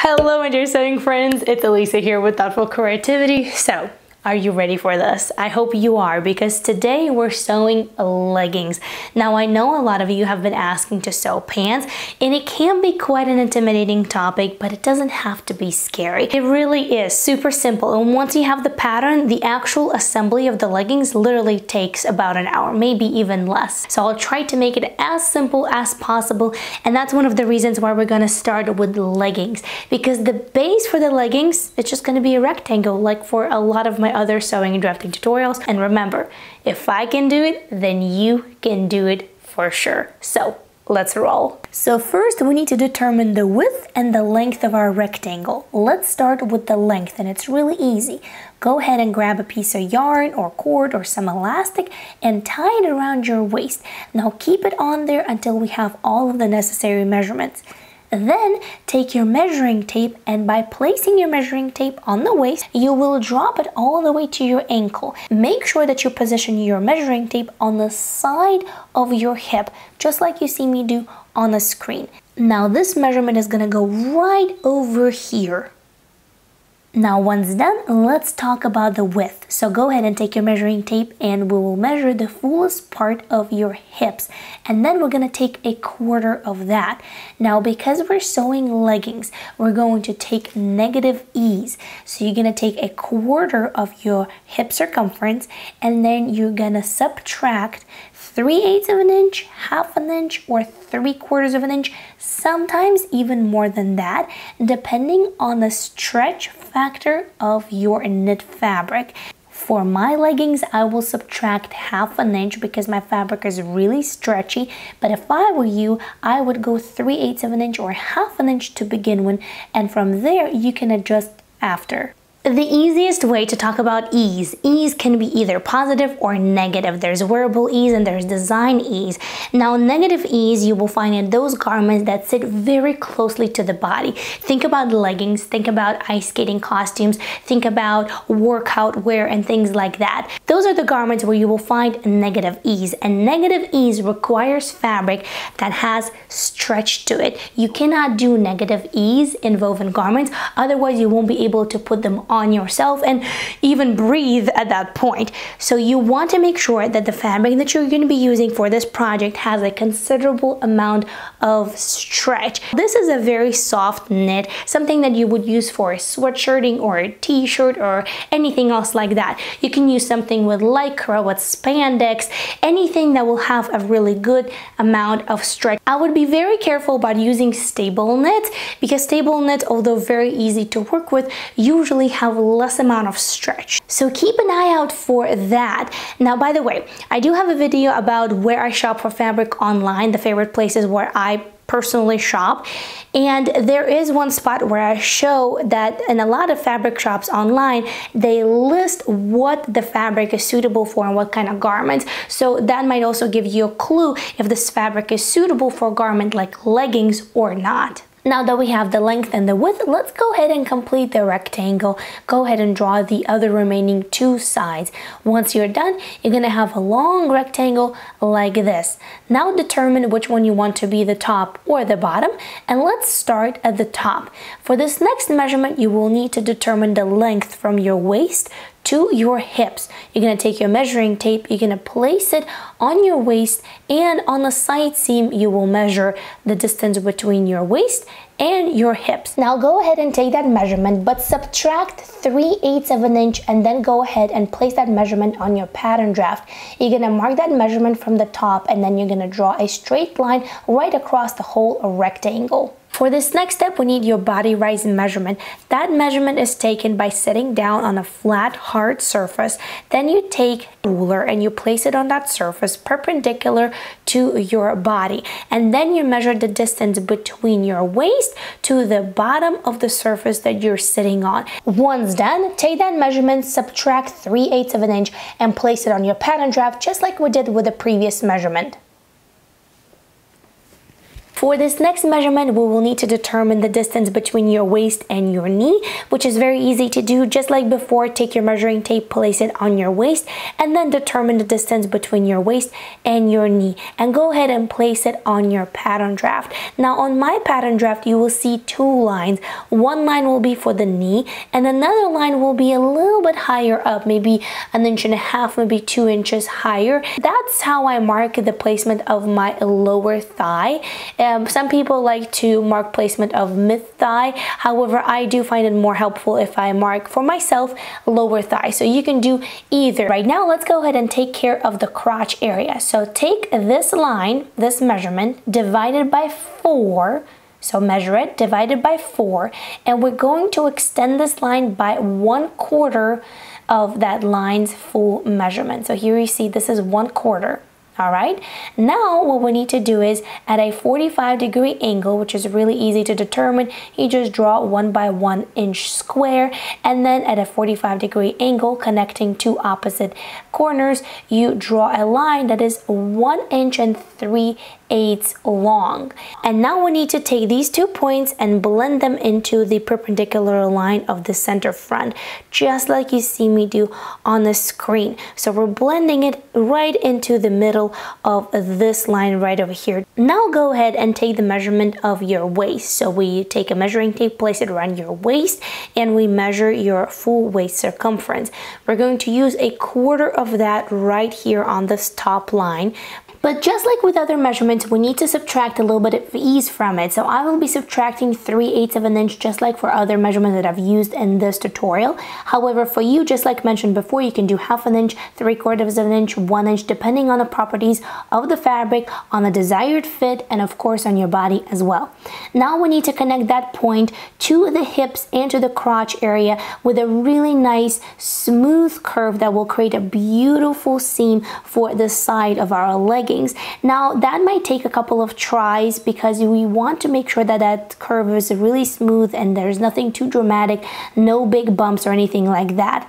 Hello my dear sewing friends, it's Elisa here with Thoughtful Creativity. So, are you ready for this? I hope you are, because today we're sewing leggings. Now I know a lot of you have been asking to sew pants, and it can be quite an intimidating topic, but it doesn't have to be scary. It really is super simple, and once you have the pattern, the actual assembly of the leggings literally takes about an hour, maybe even less. So I'll try to make it as simple as possible, and that's one of the reasons why we're gonna start with leggings, because the base for the leggings, it's just gonna be a rectangle, like for a lot of my other sewing and drafting tutorials. And remember, if I can do it, then you can do it for sure. So let's roll. So first we need to determine the width and the length of our rectangle. Let's start with the length, and it's really easy. Go ahead and grab a piece of yarn or cord or some elastic and tie it around your waist. Now keep it on there until we have all of the necessary measurements. Then take your measuring tape, and by placing your measuring tape on the waist, you will drop it all the way to your ankle. Make sure that you position your measuring tape on the side of your hip, just like you see me do on the screen. Now this measurement is gonna go right over here. Now once done, let's talk about the width. So go ahead and take your measuring tape, and we will measure the fullest part of your hips, and then we're gonna take a quarter of that. Now because we're sewing leggings, we're going to take negative ease. So you're gonna take a quarter of your hip circumference, and then you're gonna subtract 3/8 of an inch, half an inch, or 3/4 of an inch, sometimes even more than that, depending on the stretch factor of your knit fabric. For my leggings, I will subtract half an inch because my fabric is really stretchy, but if I were you, I would go 3/8 of an inch or half an inch to begin with, and from there you can adjust after. The easiest way to talk about ease can be either positive or negative. There's wearable ease and there's design ease. Now negative ease you will find in those garments that sit very closely to the body. Think about leggings, think about ice skating costumes, think about workout wear and things like that. Those are the garments where you will find negative ease, and negative ease requires fabric that has stretch to it. You cannot do negative ease in woven garments, otherwise you won't be able to put them on yourself and even breathe at that point. So you want to make sure that the fabric that you're going to be using for this project has a considerable amount of stretch. This is a very soft knit, something that you would use for a sweatshirting or a t-shirt or anything else like that. You can use something with lycra, with spandex, anything that will have a really good amount of stretch. I would be very careful about using stable knits, because stable knits, although very easy to work with, usually have less amount of stretch. So keep an eye out for that. Now by the way, I do have a video about where I shop for fabric online, the favorite places where I personally shop, and there is one spot where I show that in a lot of fabric shops online, they list what the fabric is suitable for and what kind of garments. So that might also give you a clue if this fabric is suitable for a garment like leggings or not. Now that we have the length and the width, let's go ahead and complete the rectangle. Go ahead and draw the other remaining two sides. Once you're done, you're gonna have a long rectangle like this. Now determine which one you want to be the top or the bottom, and let's start at the top. For this next measurement, you will need to determine the length from your waist to your hips. You're gonna take your measuring tape, you're gonna place it on your waist, and on the side seam you will measure the distance between your waist and your hips. Now go ahead and take that measurement, but subtract 3/8 of an inch, and then go ahead and place that measurement on your pattern draft. You're gonna mark that measurement from the top, and then you're gonna draw a straight line right across the whole rectangle. For this next step, we need your body rise measurement. That measurement is taken by sitting down on a flat, hard surface. Then you take a ruler and you place it on that surface perpendicular to your body. And then you measure the distance between your waist to the bottom of the surface that you're sitting on. Once done, take that measurement, subtract 3/8 of an inch, and place it on your pattern draft, just like we did with the previous measurement. For this next measurement, we will need to determine the distance between your waist and your knee, which is very easy to do. Just like before, take your measuring tape, place it on your waist, and then determine the distance between your waist and your knee. And go ahead and place it on your pattern draft. Now on my pattern draft, you will see two lines. One line will be for the knee, and another line will be a little bit higher up, maybe 1.5 inches, maybe 2 inches higher. That's how I mark the placement of my lower thigh. Some people like to mark placement of mid-thigh. However, I do find it more helpful if I mark for myself lower thigh. So you can do either. Right now, let's go ahead and take care of the crotch area. So take this line, this measurement, divided by 4. So measure it, divided by 4. And we're going to extend this line by 1/4 of that line's full measurement. So here you see this is 1/4. All right, now what we need to do is at a 45-degree angle, which is really easy to determine, you just draw 1 by 1 inch square, and then at a 45-degree angle connecting two opposite corners, you draw a line that is 1 inch and 3/8 long. And now we need to take these 2 points and blend them into the perpendicular line of the center front, just like you see me do on the screen. So we're blending it right into the middle of this line right over here. Now go ahead and take the measurement of your waist. So we take a measuring tape, place it around your waist, and we measure your full waist circumference. We're going to use 1/4 of that right here on this top line. But just like with other measurements, we need to subtract a little bit of ease from it. So I will be subtracting 3/8 of an inch, just like for other measurements that I've used in this tutorial. However, for you, just like mentioned before, you can do 1/2 inch, 3/4 of an inch, 1 inch, depending on the properties of the fabric, on the desired fit, and of course on your body as well. Now we need to connect that point to the hips and to the crotch area with a really nice smooth curve that will create a beautiful seam for the side of our leggings. Now that might take a couple of tries because we want to make sure that that curve is really smooth and there's nothing too dramatic, no big bumps or anything like that.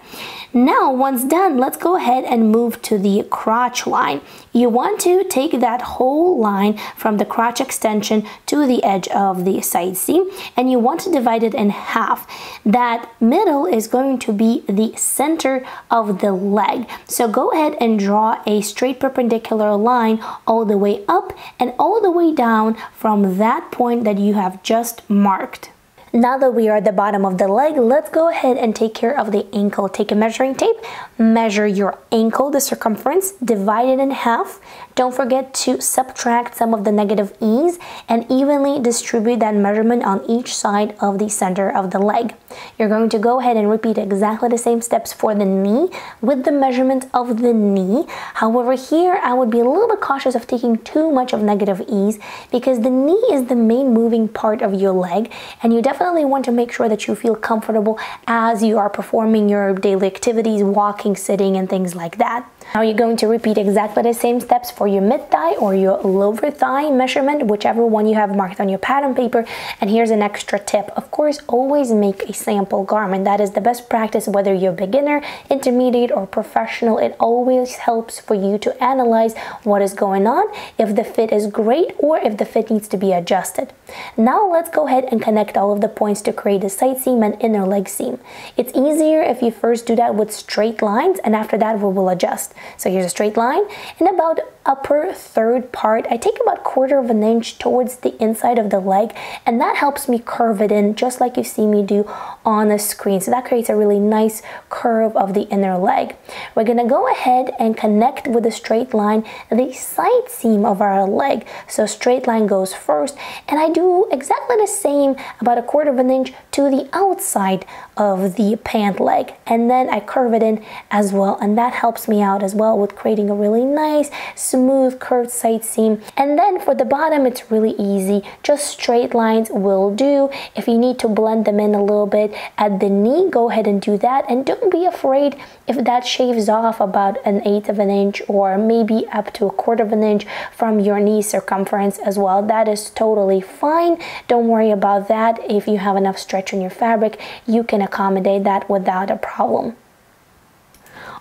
Now once done, let's go ahead and move to the crotch line. You want to take that whole line from the crotch extension to the edge of the side seam, and you want to divide it in half. That middle is going to be the center of the leg. So go ahead and draw a straight perpendicular line all the way up and all the way down from that point that you have just marked. Now that we are at the bottom of the leg, let's go ahead and take care of the ankle. Take a measuring tape, measure your ankle, the circumference, divide it in half. Don't forget to subtract some of the negative ease and evenly distribute that measurement on each side of the center of the leg. You're going to go ahead and repeat exactly the same steps for the knee with the measurement of the knee. However, here I would be a little bit cautious of taking too much of negative ease because the knee is the main moving part of your leg, and you definitely want to make sure that you feel comfortable as you are performing your daily activities, walking, sitting, and things like that. Now you're going to repeat exactly the same steps for your mid-thigh or your lower thigh measurement, whichever one you have marked on your pattern paper. And here's an extra tip. Of course, always make a sample garment. That is the best practice, whether you're beginner, intermediate, or professional. It always helps for you to analyze what is going on, if the fit is great or if the fit needs to be adjusted. Now let's go ahead and connect all of the points to create a side seam and inner leg seam. It's easier if you first do that with straight lines, and after that we will adjust. So here's a straight line, and about upper third part, I take about 1/4 of an inch towards the inside of the leg, and that helps me curve it in just like you see me do on the screen. So that creates a really nice curve of the inner leg. We're gonna go ahead and connect with a straight line the side seam of our leg. So straight line goes first, and I do exactly the same, about 1/4 of an inch to the outside of the pant leg, and then I curve it in as well, and that helps me out as well with creating a really nice smooth curved side seam. And then for the bottom, it's really easy, just straight lines will do. If you need to blend them in a little bit at the knee, go ahead and do that, and don't be afraid if that shaves off about 1/8 of an inch or maybe up to 1/4 of an inch from your knee circumference as well. That is totally fine. Don't worry about that. If you have enough stretch in your fabric, you can accommodate that without a problem.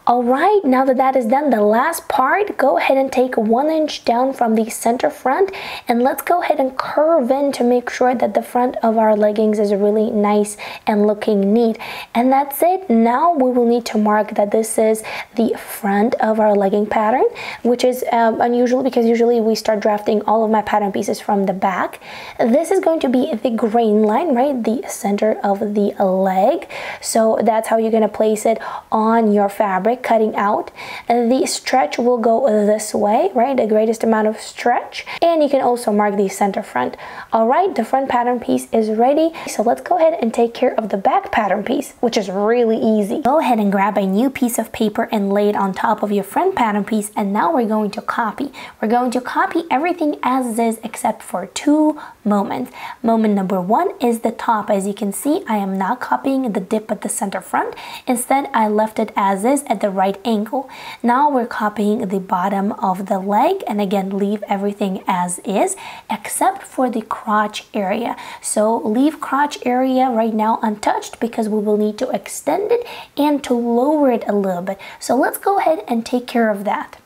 All right, now that that is done, the last part, go ahead and take 1 inch down from the center front, and let's go ahead and curve in to make sure that the front of our leggings is really nice and looking neat. And that's it. Now we will need to mark that this is the front of our legging pattern, which is unusual because usually we start drafting all of my pattern pieces from the back. This is going to be the grain line, right? The center of the leg. So that's how you're going to place it on your fabric, cutting out. The stretch will go this way, right? The greatest amount of stretch. And you can also mark the center front. All right, the front pattern piece is ready. So let's go ahead and take care of the back pattern piece, which is really easy. Go ahead and grab a new piece of paper and lay it on top of your front pattern piece. And now we're going to copy. We're going to copy everything as is except for 2 moments. Moment number 1 is the top. As you can see, I am not copying the dip at the center front. Instead, I left it as is at the right angle. Now we're copying the bottom of the leg, and again, leave everything as is except for the crotch area. So leave crotch area right now untouched because we will need to extend it and to lower it a little bit. So let's go ahead and take care of that.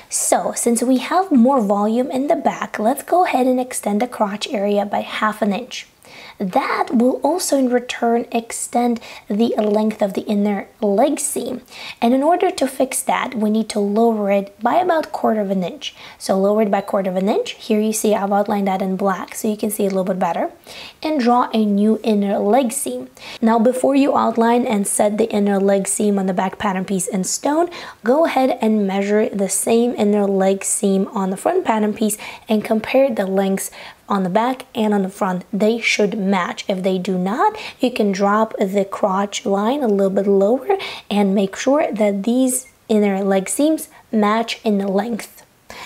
So since we have more volume in the back, let's go ahead and extend the crotch area by 1/2 inch. That will also in return extend the length of the inner leg seam. And in order to fix that, we need to lower it by about 1/4 inch. So lower it by 1/4 inch. Here you see I've outlined that in black so you can see a little bit better. And draw a new inner leg seam. Now before you outline and set the inner leg seam on the back pattern piece in stone, go ahead and measure the same inner leg seam on the front pattern piece and compare the lengths on the back and on the front. They should match. If they do not, you can drop the crotch line a little bit lower and make sure that these inner leg seams match in the length.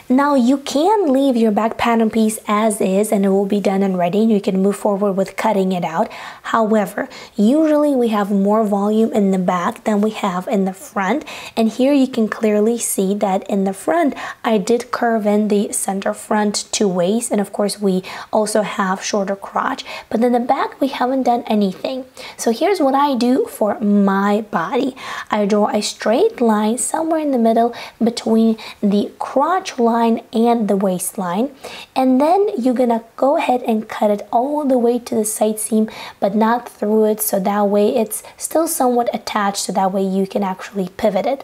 Now you can leave your back pattern piece as is and it will be done and ready and you can move forward with cutting it out. However, usually we have more volume in the back than we have in the front, and here you can clearly see that in the front I did curve in the center front to waist, and of course we also have shorter crotch, but in the back we haven't done anything. So here's what I do for my body. I draw a straight line somewhere in the middle between the crotch line and the waistline, and then you're gonna go ahead and cut it all the way to the side seam but not through it, so that way it's still somewhat attached, so that way you can actually pivot it.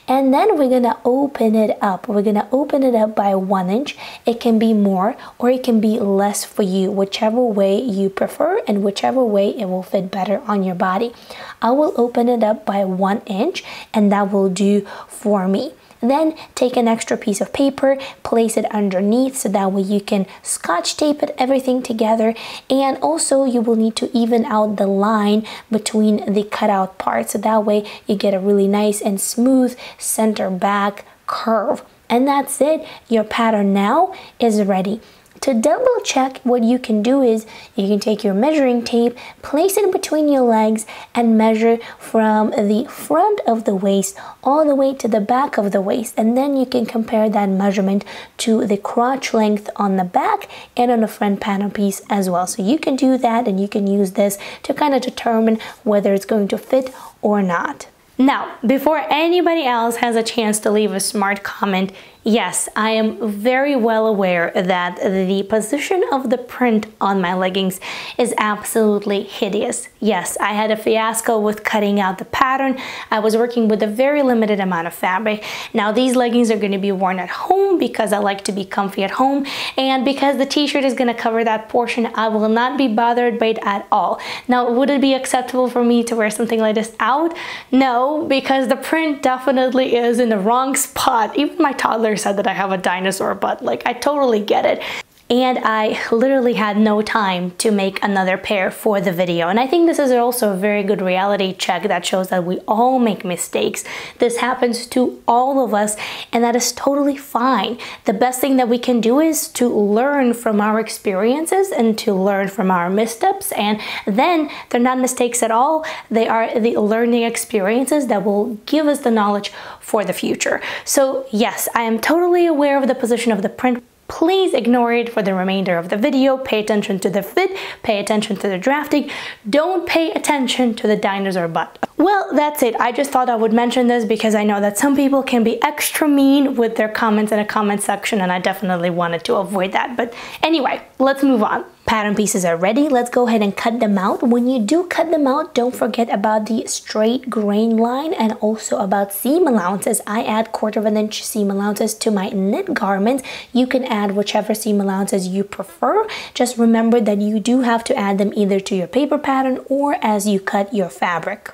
And then we're gonna open it up. We're gonna open it up by 1 inch. It can be more or it can be less for you, whichever way you prefer and whichever way it will fit better on your body. I will open it up by 1 inch and that will do for me. Then take an extra piece of paper, place it underneath so that way you can scotch tape it everything together, and also you will need to even out the line between the cutout parts so that way you get a really nice and smooth center back curve. And that's it. Your pattern now is ready. To double check, what you can do is you can take your measuring tape, place it between your legs and measure from the front of the waist all the way to the back of the waist, and then you can compare that measurement to the crotch length on the back and on the front pattern piece as well. So you can do that and you can use this to kind of determine whether it's going to fit or not. Now, before anybody else has a chance to leave a smart comment, yes, I am very well aware that the position of the print on my leggings is absolutely hideous. Yes, I had a fiasco with cutting out the pattern. I was working with a very limited amount of fabric. Now these leggings are going to be worn at home because I like to be comfy at home, and because the t-shirt is going to cover that portion, I will not be bothered by it at all. Now, would it be acceptable for me to wear something like this out? No, because the print definitely is in the wrong spot. Even my toddler said that I have a dinosaur butt. Like, I totally get it. And I literally had no time to make another pair for the video. And I think this is also a very good reality check that shows that we all make mistakes. This happens to all of us, and that is totally fine. The best thing that we can do is to learn from our experiences and to learn from our missteps, and then they're not mistakes at all. They are the learning experiences that will give us the knowledge for the future. So yes, I am totally aware of the position of the print. Please ignore it for the remainder of the video. Pay attention to the fit, pay attention to the drafting. Don't pay attention to the dinosaur butt. Well, that's it. I just thought I would mention this because I know that some people can be extra mean with their comments in a comment section, and I definitely wanted to avoid that. But anyway, let's move on. Pattern pieces are ready. Let's go ahead and cut them out. When you do cut them out, don't forget about the straight grain line and also about seam allowances. I add 1/4 inch seam allowances to my knit garments. You can add whichever seam allowances you prefer. Just remember that you do have to add them either to your paper pattern or as you cut your fabric.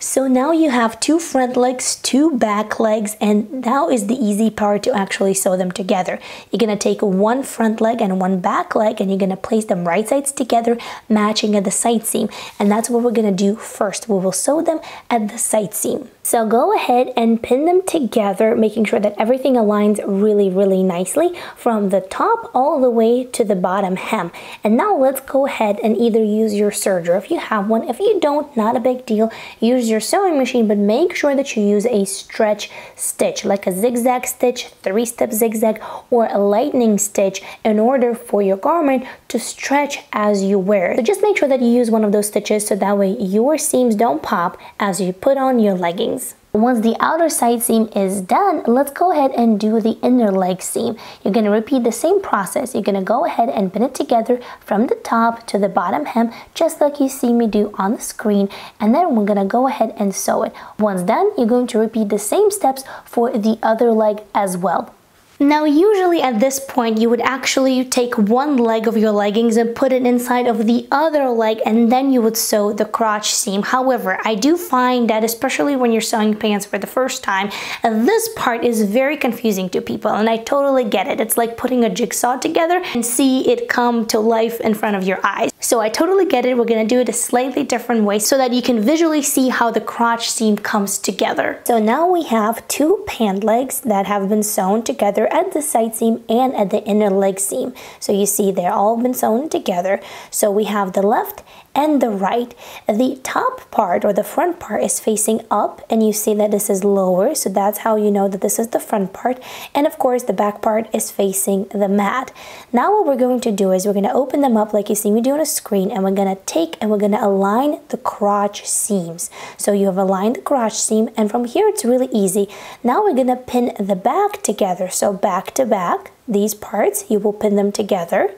So now you have 2 front legs, 2 back legs, and now is the easy part to actually sew them together. You're going to take 1 front leg and 1 back leg, and you're going to place them right sides together, matching at the side seam. And that's what we're going to do first. We will sew them at the side seam. So go ahead and pin them together, making sure that everything aligns really nicely from the top all the way to the bottom hem. And now let's go ahead and either use your serger if you have one. If you don't, not a big deal. Use your sewing machine, but make sure that you use a stretch stitch, like a zigzag stitch, 3-step zigzag, or a lightning stitch in order for your garment to stretch as you wear it. So just make sure that you use one of those stitches so that way your seams don't pop as you put on your leggings. Once the outer side seam is done, let's go ahead and do the inner leg seam. You're going to repeat the same process. You're going to go ahead and pin it together from the top to the bottom hem, just like you see me do on the screen. And then we're going to go ahead and sew it. Once done, you're going to repeat the same steps for the other leg as well. Now, usually at this point, you would actually take 1 leg of your leggings and put it inside of the other leg, and then you would sew the crotch seam. However, I do find that especially when you're sewing pants for the first time, this part is very confusing to people, and I totally get it. It's like putting a jigsaw together and see it come to life in front of your eyes. So I totally get it. We're going to do it a slightly different way so that you can visually see how the crotch seam comes together. So now we have 2 pant legs that have been sewn together at the side seam and at the inner leg seam. So you see they're all been sewn together. So we have the left and the right. The top part or the front part is facing up, and you see that this is lower, so that's how you know that this is the front part. And of course the back part is facing the mat. Now what we're going to do is we're going to open them up like you see me do on a screen, and we're going to take and we're going to align the crotch seams. So you have aligned the crotch seam, and from here it's really easy. Now we're going to pin the back together. So back to back, these parts, you will pin them together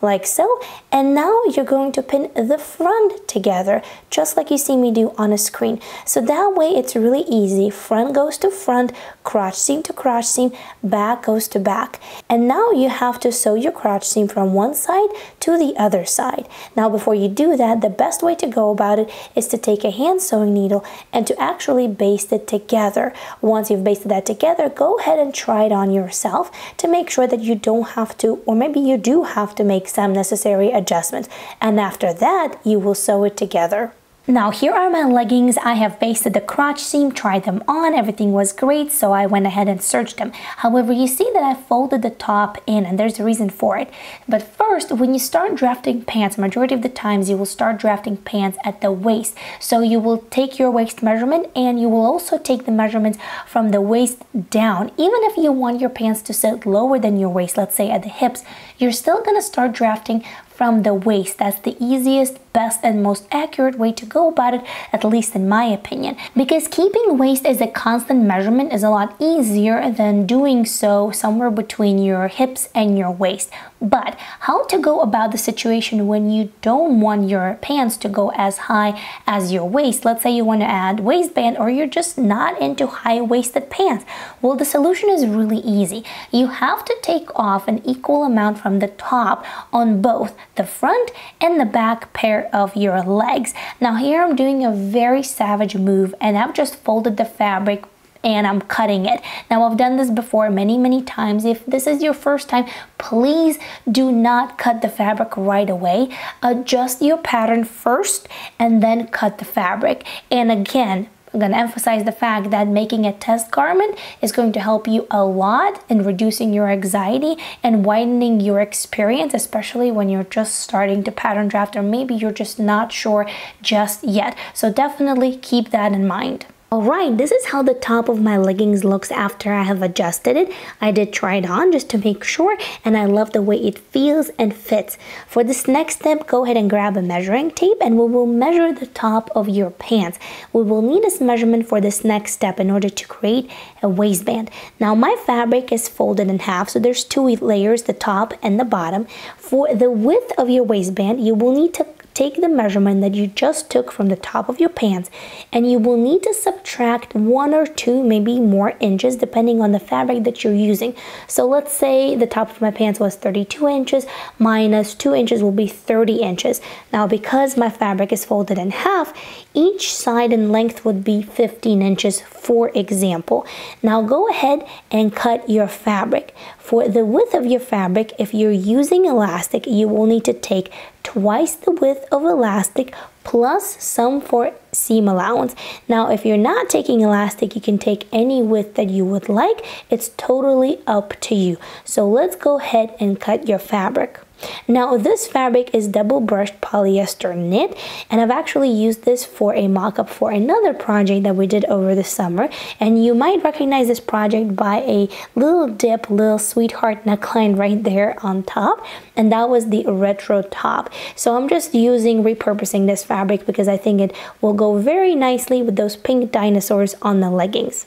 like so, and now you're going to pin the front together just like you see me do on a screen. So that way it's really easy. Front goes to front, crotch seam to crotch seam, back goes to back. And now you have to sew your crotch seam from one side to the other side. Now before you do that, the best way to go about it is to take a hand sewing needle and to actually baste it together. Once you've basted that together, go ahead and try it on yourself to make sure that you don't have to, or maybe you do have to make some necessary adjustments, and after that you will sew it together. Now here are my leggings. I have basted the crotch seam, tried them on, everything was great, so I went ahead and serged them. However, you see that I folded the top in, and there's a reason for it. But first, when you start drafting pants, majority of the times you will start drafting pants at the waist. So you will take your waist measurement, and you will also take the measurements from the waist down. Even if you want your pants to sit lower than your waist, let's say at the hips, you're still going to start drafting from the waist. That's the easiest, best, and most accurate way to go about it, at least in my opinion. Because keeping waist as a constant measurement is a lot easier than doing so somewhere between your hips and your waist. But how to go about the situation when you don't want your pants to go as high as your waist? Let's say you want to add waistband, or you're just not into high-waisted pants. Well, the solution is really easy. You have to take off an equal amount from the top on both the front and the back pair of your legs. Now here I'm doing a very savage move, and I've just folded the fabric and I'm cutting it. Now I've done this before many times. If this is your first time, please do not cut the fabric right away. Adjust your pattern first and then cut the fabric. And again, I'm going to emphasize the fact that making a test garment is going to help you a lot in reducing your anxiety and widening your experience, especially when you're just starting to pattern draft, or maybe you're just not sure just yet. So definitely keep that in mind. Alright, this is how the top of my leggings looks after I have adjusted it. I did try it on just to make sure, and I love the way it feels and fits. For this next step, go ahead and grab a measuring tape and we will measure the top of your pants. We will need this measurement for this next step in order to create a waistband. Now my fabric is folded in half, so there's two layers, the top and the bottom. For the width of your waistband, you will need to take the measurement that you just took from the top of your pants, and you will need to subtract 1 or 2, maybe more inches, depending on the fabric that you're using. So let's say the top of my pants was 32 inches, minus 2 inches will be 30 inches. Now because my fabric is folded in half, each side in length would be 15 inches, for example. Now go ahead and cut your fabric. For the width of your fabric, if you're using elastic, you will need to take twice the width of elastic plus some for seam allowance. Now if you're not taking elastic, you can take any width that you would like. It's totally up to you. So let's go ahead and cut your fabric. Now this fabric is double brushed polyester knit, and I've actually used this for a mock-up for another project that we did over the summer, and you might recognize this project by a little dip, little sweetheart neckline right there on top, and that was the retro top. So I'm just repurposing this fabric because I think it will go very nicely with those pink dinosaurs on the leggings.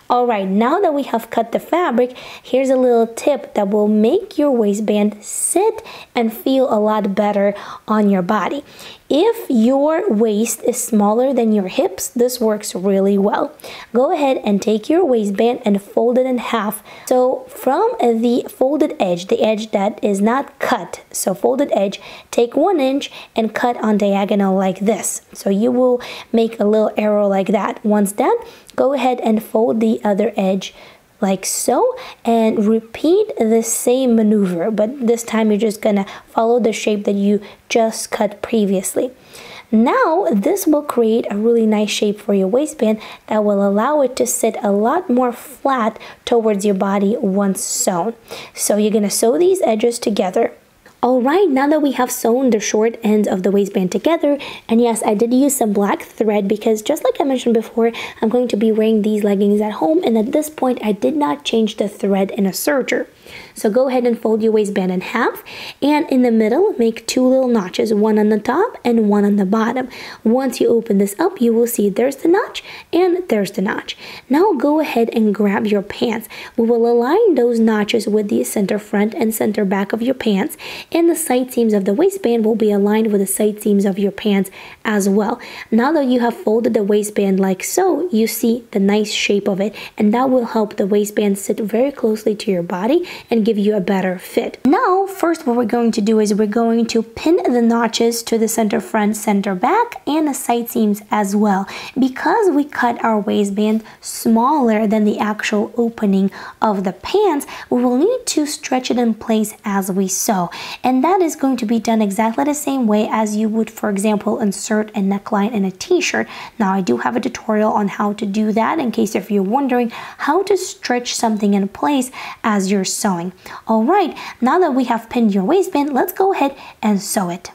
Alright, now that we have cut the fabric, here's a little tip that will make your waistband sit and feel a lot better on your body. If your waist is smaller than your hips, this works really well. Go ahead and take your waistband and fold it in half. So from the folded edge, the edge that is not cut, so folded edge, take 1 inch and cut on diagonal like this. So you will make a little arrow like that. Once done, go ahead and fold the other edge like so, and repeat the same maneuver, but this time you're just gonna follow the shape that you just cut previously. Now this will create a really nice shape for your waistband that will allow it to sit a lot more flat towards your body once sewn. So you're gonna sew these edges together. Alright, now that we have sewn the short ends of the waistband together, and yes, I did use some black thread because just like I mentioned before, I'm going to be wearing these leggings at home, and at this point I did not change the thread in a serger. So go ahead and fold your waistband in half, and in the middle make 2 little notches, one on the top and one on the bottom. Once you open this up, you will see there's the notch and there's the notch. Now go ahead and grab your pants. We will align those notches with the center front and center back of your pants, and the side seams of the waistband will be aligned with the side seams of your pants as well. Now that you have folded the waistband like so, you see the nice shape of it, and that will help the waistband sit very closely to your body and give you a better fit. Now, first what we're going to do is we're going to pin the notches to the center front, center back, and the side seams as well. Because we cut our waistband smaller than the actual opening of the pants, we will need to stretch it in place as we sew. And that is going to be done exactly the same way as you would, for example, insert a neckline in a t-shirt. Now, I do have a tutorial on how to do that in case if you're wondering how to stretch something in place as you're sewing. Alright, now that we have pinned your waistband, let's go ahead and sew it.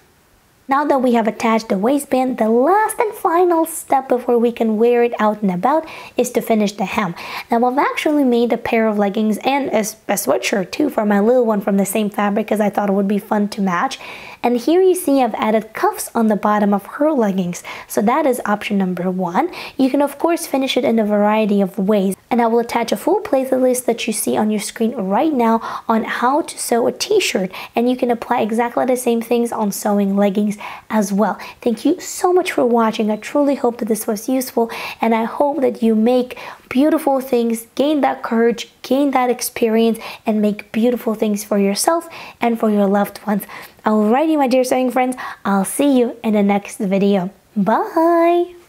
Now that we have attached the waistband, the last and final step before we can wear it out and about is to finish the hem. Now I've actually made a pair of leggings and a sweatshirt too for my little one from the same fabric because I thought it would be fun to match. And here you see I've added cuffs on the bottom of her leggings. So that is option number 1. You can of course finish it in a variety of ways. And I will attach a full playlist that you see on your screen right now on how to sew a t-shirt. And you can apply exactly the same things on sewing leggings as well. Thank you so much for watching. I truly hope that this was useful, and I hope that you make beautiful things, gain that courage, gain that experience, and make beautiful things for yourself and for your loved ones. Alrighty, my dear sewing friends, I'll see you in the next video. Bye!